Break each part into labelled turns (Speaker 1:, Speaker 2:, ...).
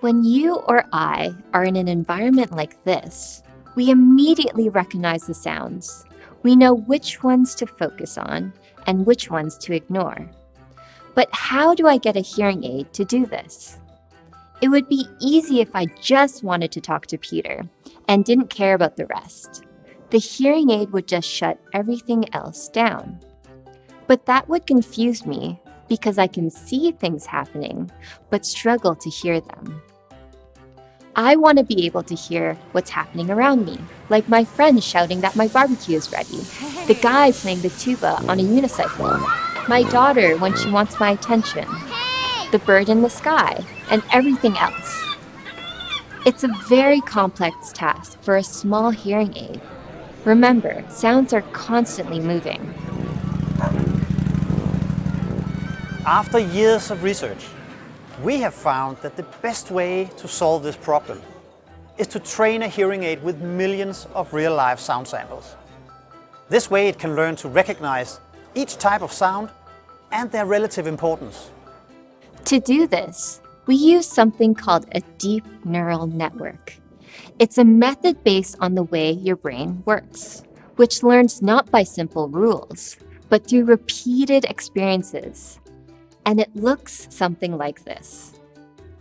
Speaker 1: When you or I are in an environment like this, we immediately recognize the sounds. We know which ones to focus on and which ones to ignore. But how do I get a hearing aid to do this? It would be easy if I just wanted to talk to Peter and didn't care about the rest. The hearing aid would just shut everything else down. But that would confuse me because I can see things happening, but struggle to hear them. I want to be able to hear what's happening around me, like my friend shouting that my barbecue is ready, the guy playing the tuba on a unicycle, my daughter when she wants my attention, the bird in the sky, and everything else. It's a very complex task for a small hearing aid. Remember, sounds are constantly moving.
Speaker 2: After years of research, we have found that the best way to solve this problem is to train a hearing aid with millions of real-life sound samples. This way it can learn to recognize each type of sound and their relative importance.
Speaker 1: To do this, we use something called a deep neural network. It's a method based on the way your brain works, which learns not by simple rules, but through repeated experiences. And it looks something like this.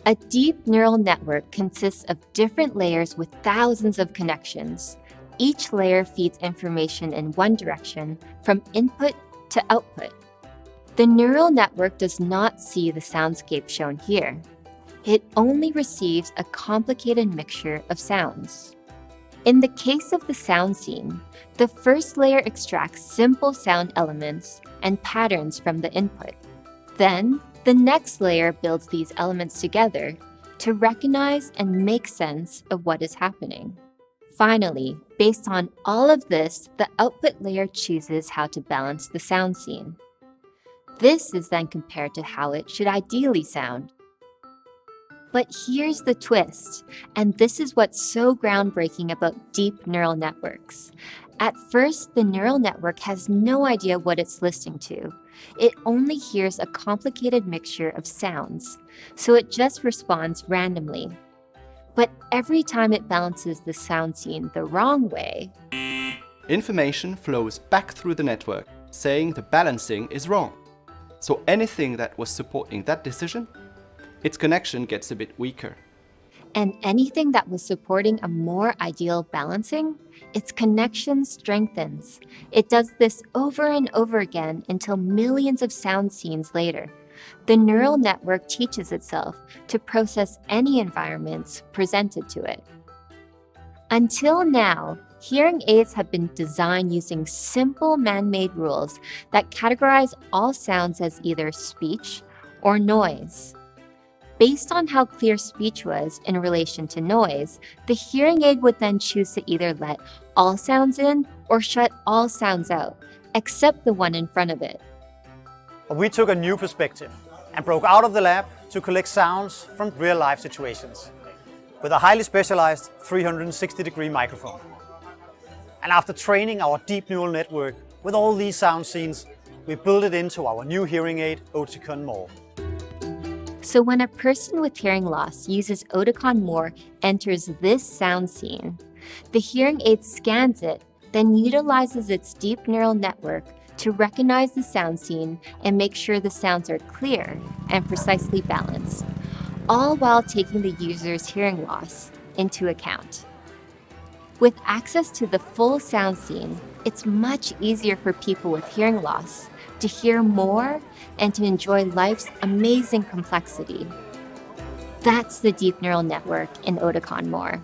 Speaker 1: A deep neural network consists of different layers with thousands of connections. Each layer feeds information in one direction, from input to output. The neural network does not see the soundscape shown here. It only receives a complicated mixture of sounds. In the case of the sound scene, the first layer extracts simple sound elements and patterns from the input. Then, the next layer builds these elements together to recognize and make sense of what is happening. Finally, based on all of this, the output layer chooses how to balance the sound scene. This is then compared to how it should ideally sound. But here's the twist, and this is what's so groundbreaking about deep neural networks. At first, the neural network has no idea what it's listening to. It only hears a complicated mixture of sounds, so it just responds randomly. But every time it balances the sound scene the wrong way,
Speaker 3: information flows back through the network, saying the balancing is wrong. So anything that was supporting that decision, its connection gets a bit weaker.
Speaker 1: And anything that was supporting a more ideal balancing, its connection strengthens. It does this over and over again until millions of sound scenes later. The neural network teaches itself to process any environments presented to it. Until now, hearing aids have been designed using simple man-made rules that categorize all sounds as either speech or noise. Based on how clear speech was in relation to noise, the hearing aid would then choose to either let all sounds in or shut all sounds out, except the one in front of it.
Speaker 2: We took a new perspective and broke out of the lab to collect sounds from real-life situations with a highly specialized 360-degree microphone. And after training our deep neural network with all these sound scenes, we built it into our new hearing aid, Oticon More.
Speaker 1: So when a person with hearing loss uses Oticon More enters this sound scene, the hearing aid scans it, then utilizes its deep neural network to recognize the sound scene and make sure the sounds are clear and precisely balanced, all while taking the user's hearing loss into account. With access to the full sound scene, it's much easier for people with hearing loss to hear more and to enjoy life's amazing complexity. That's the deep neural network in Oticon More.